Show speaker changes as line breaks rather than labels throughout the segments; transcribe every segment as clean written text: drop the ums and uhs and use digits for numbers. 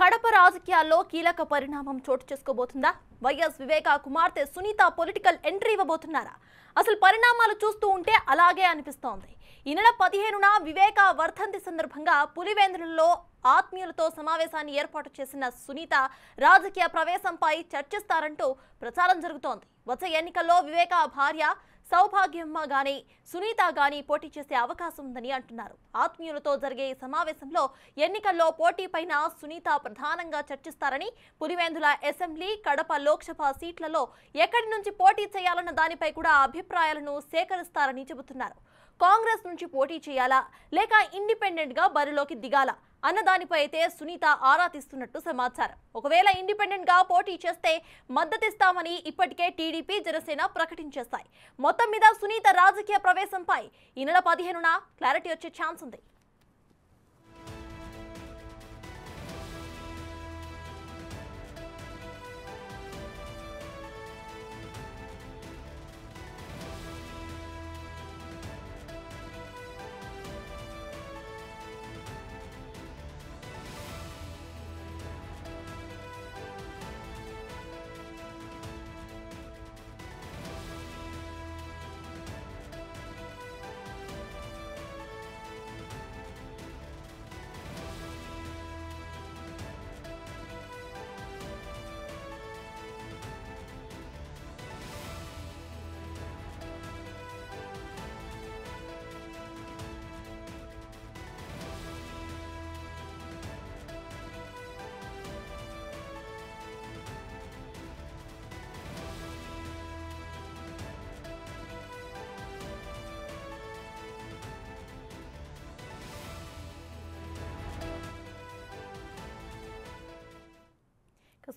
కడప రాజకీయాల్లో కీలక పరిణామం చోటు చేసుకోబోతుందా? వైఎస్ వివేక కుమార్తె సునీత పొలిటికల్ ఎంట్రీ ఇవ్వబోతున్నారా? అసలు పరిణామాలు చూస్తూ ఉంటే అలాగే అనిపిస్తోంది. ఈ నెల 15న వివేక వర్ధంతి సందర్భంగా పులివెందులలో ఆత్మీయులతో సమావేశాన్ని ఏర్పాటు చేసిన సునీత రాజకీయ ప్రవేశంపై చర్చిస్తారంటూ ప్రచారం జరుగుతోంది. వచ్చే ఎన్నికల్లో వివేక భార్య సౌభాగ్యమ్మ గాని సునీత గాని పోటీ చేసే అవకాశం ఉందని అంటున్నారు. ఆత్మీయులతో జరిగే ఈ సమావేశంలో ఎన్నికల్లో పోటీపైన సునీత ప్రధానంగా చర్చిస్తారని, పులివెందుల అసెంబ్లీ, కడప లోక్సభ సీట్లలో ఎక్కడి నుంచి పోటీ చేయాలన్న దానిపై కూడా అభిప్రాయాలను సేకరిస్తారని చెబుతున్నారు. కాంగ్రెస్ నుంచి పోటీ చేయాలా లేక ఇండిపెండెంట్ గా బరిలోకి దిగాలా అన్న దానిపై అయితే సునీత ఆరా తీస్తున్నట్టు సమాచారం. ఒకవేళ ఇండిపెండెంట్ గా పోటీ చేస్తే మద్దతిస్తామని ఇప్పటికే టీడీపీ, జనసేన ప్రకటించేశాయి. మొత్తం మీద సునీత రాజకీయ ప్రవేశంపై ఈ నెల 15న క్లారిటీ వచ్చే ఛాన్స్ ఉంది.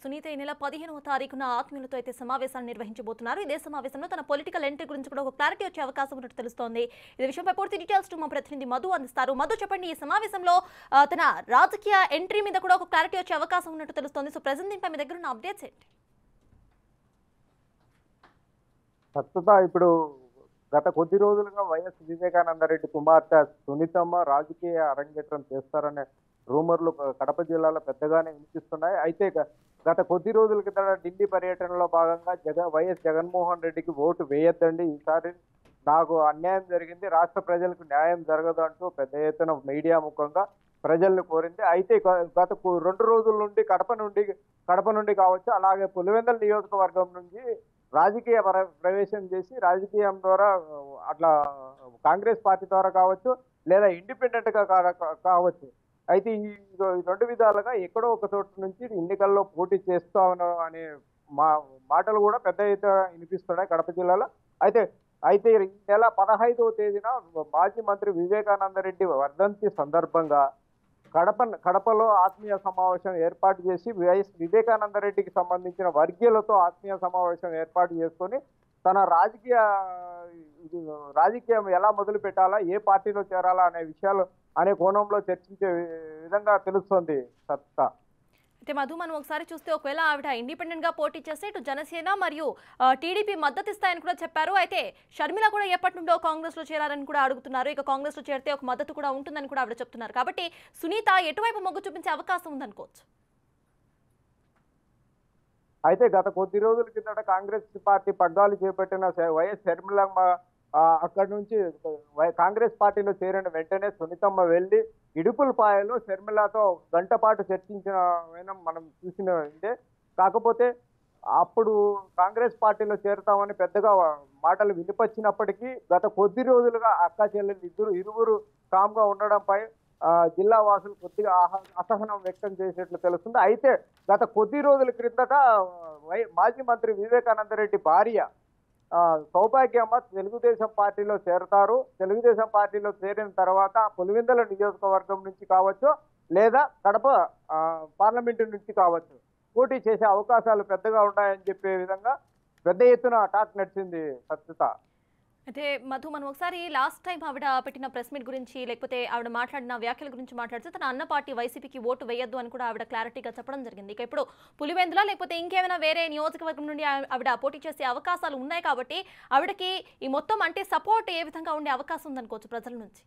సునీత ఈ నెల 15వ తారీఖున ఆత్మీయులతో అయితే సమావేశాన్ని నిర్వహించబోతున్నారు. ఇదే సమావేశంలో తన పొలిటికల్ ఎంట్రీ గురించి కూడా ఒక క్లారిటీ వచ్చే అవకాశం ఉన్నట్టు తెలుస్తోంది. ఇదే విషయంపై పూర్తి డీటెయిల్స్ మా ప్రతినిధి మధు అందిస్తారు. మధు, చెప్పండి, ఈ సమావేశంలో తన రాజకీయ ఎంట్రీ మీద కూడా ఒక క్లారిటీ వచ్చే అవకాశం ఉన్నట్టు తెలుస్తోంది. సో ప్రెజెంట్ దీనిపై మీ దగ్గర ఉన్న అప్డేట్స్ ఏంటి?
ప్రస్తుతం ఇప్పుడు గత కొద్ది రోజులుగా వైఎస్ వివేకానందరెడ్డి కుమార్తె సునీతమ్మ రాజకీయ అరంగేట్రం చేస్తారనే రూమర్లు కడప జిల్లాలో పెద్దగానే వినిపిస్తున్నాయి. అయితే గత కొద్ది రోజుల కింద ఢిల్లీ పర్యటనలో భాగంగా వైఎస్ జగన్మోహన్ రెడ్డికి ఓటు వేయొద్దండి, ఈసారి నాకు అన్యాయం జరిగింది, రాష్ట్ర ప్రజలకు న్యాయం జరగదు అంటూ పెద్ద ఎత్తున మీడియా ముఖంగా ప్రజల్ని కోరింది. అయితే గత 2 రోజుల నుండి కడప నుండి కావచ్చు, అలాగే పులివెందుల నియోజకవర్గం నుంచి రాజకీయ ప్రవేశం చేసి రాజకీయం ద్వారా అట్లా కాంగ్రెస్ పార్టీ ద్వారా కావచ్చు లేదా ఇండిపెండెంట్ గా కావచ్చు, అయితే ఈ 2 విధాలుగా ఎక్కడో ఒక చోటు నుంచి ఎన్నికల్లో పోటీ చేస్తామని అనే మాటలు కూడా పెద్ద ఎత్తున వినిపిస్తున్నాయి కడప జిల్లాలో. అయితే ఈ నెల 15వ తేదీన మాజీ మంత్రి వివేకానందరెడ్డి వర్ధంతి సందర్భంగా కడపలో ఆత్మీయ సమావేశం ఏర్పాటు చేసి వైఎస్ వివేకానందరెడ్డికి సంబంధించిన వర్గీయులతో ఆత్మీయ సమావేశం ఏర్పాటు చేసుకొని తన రాజకీయం ఎలా మొదలు పెట్టాలా, ఏ పార్టీలో చేరాలా అనే కోణంలో చర్చించే విధంగా తెలుస్తోంది సత్తా.
అయితే మధు, మనం ఒకసారి చూస్తే ఒకవేళ ఆవిడ ఇండిపెండెంట్ గా పోటీ చేస్తే ఇటు జనసేన మరియు టీడీపీ మద్దతు ఇస్తాయని కూడా చెప్పారు. అయితే షర్మిల కూడా ఎప్పటి నుండో కాంగ్రెస్ లో చేరారని కూడా అడుగుతున్నారు. ఇక కాంగ్రెస్ లో చేరితే ఒక మద్దతు కూడా ఉంటుందని కూడా ఆవిడ చెప్తున్నారు. కాబట్టి సునీత ఎటువైపు మొగ్గు చూపించే అవకాశం ఉందనుకోవచ్చు.
అయితే గత కొద్ది రోజుల కిందట కాంగ్రెస్ పార్టీ పగ్గాలు చేపట్టిన వైఎస్ షర్మిలమ్మ అక్కడి నుంచి కాంగ్రెస్ పార్టీలో చేరిన వెంటనే సునీతమ్మ వెళ్లి ఇడుపులపాయలో షర్మిలతో గంట పాటు చర్చించిన మనం చూసినంటే, కాకపోతే అప్పుడు కాంగ్రెస్ పార్టీలో చేరుతామని పెద్దగా మాటలు వినిపించినప్పటికీ గత కొద్ది రోజులుగా అక్క చెల్లెలు ఇరువురు కామ్గా ఉండడంపై జిల్లా వాసులు కొద్దిగా అసహనం వ్యక్తం చేసినట్లు తెలుస్తుంది. అయితే గత కొద్ది రోజుల క్రిందట మాజీ మంత్రి వివేకానందరెడ్డి భార్య సౌభాగ్యమ్మ తెలుగుదేశం పార్టీలో చేరతారు. తెలుగుదేశం పార్టీలో చేరిన తర్వాత పులివెందుల నియోజకవర్గం నుంచి కావచ్చు లేదా కడప పార్లమెంటు నుంచి కావచ్చు పోటీ చేసే అవకాశాలు పెద్దగా ఉన్నాయని చెప్పే విధంగా పెద్ద ఎత్తున టాక్ నడిచింది సత్యత.
అయితే మధు, మనం ఒకసారి లాస్ట్ టైం ఆవిడ పెట్టిన ప్రెస్ మీట్ గురించి లేకపోతే ఆవిడ మాట్లాడిన వ్యాఖ్యల గురించి మాట్లాడితే తన అన్న పార్టీ వైసీపీకి ఓటు వేయొద్దు అని కూడా ఆవిడ క్లారిటీగా చెప్పడం జరిగింది. ఇక ఇప్పుడు పులివెందుల లేకపోతే ఇంకేమైనా వేరే నియోజకవర్గం నుండి ఆవిడ పోటీ చేసే అవకాశాలు ఉన్నాయి కాబట్టి ఆవిడకి ఈ మొత్తం అంటే సపోర్ట్ ఏ విధంగా ఉండే అవకాశం ఉందనుకోవచ్చు ప్రజల నుంచి?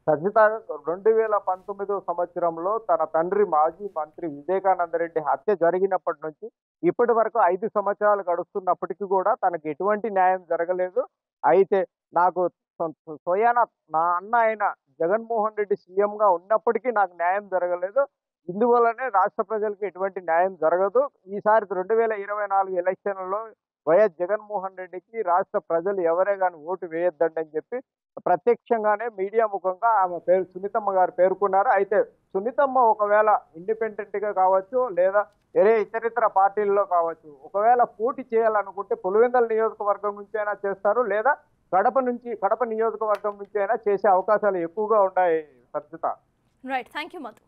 సజిత 2019 సంవత్సరంలో తన తండ్రి మాజీ మంత్రి వివేకానంద రెడ్డి హత్య జరిగినప్పటి నుంచి ఇప్పటి వరకు 5 సంవత్సరాలు గడుస్తున్నప్పటికీ కూడా తనకు ఎటువంటి న్యాయం జరగలేదు. అయితే నాకు స్వయాన నా అన్న అయిన జగన్మోహన్ రెడ్డి సీఎంగా ఉన్నప్పటికీ నాకు న్యాయం జరగలేదు. ఇందువల్లనే రాష్ట్ర ప్రజలకు ఎటువంటి న్యాయం జరగదు. ఈసారి 2024 ఎలక్షన్లలో వైఎస్ జగన్మోహన్ రెడ్డికి రాష్ట్ర ప్రజలు ఎవరే కానీ ఓటు వేయొద్దండి అని చెప్పి ప్రత్యక్షంగానే మీడియా ముఖంగా ఆమె పేరు సునీతమ్మ గారు పేర్కొన్నారు. అయితే సునీతమ్మ ఒకవేళ ఇండిపెండెంట్ గా కావచ్చు లేదా వేరే ఇతరితర పార్టీల్లో కావచ్చు, ఒకవేళ పోటీ చేయాలనుకుంటే పులివెందుల నియోజకవర్గం నుంచి అయినా చేస్తారు, లేదా కడప నియోజకవర్గం నుంచి అయినా చేసే అవకాశాలు ఎక్కువగా ఉన్నాయి. సత్యత.
Right, thank you Madhu.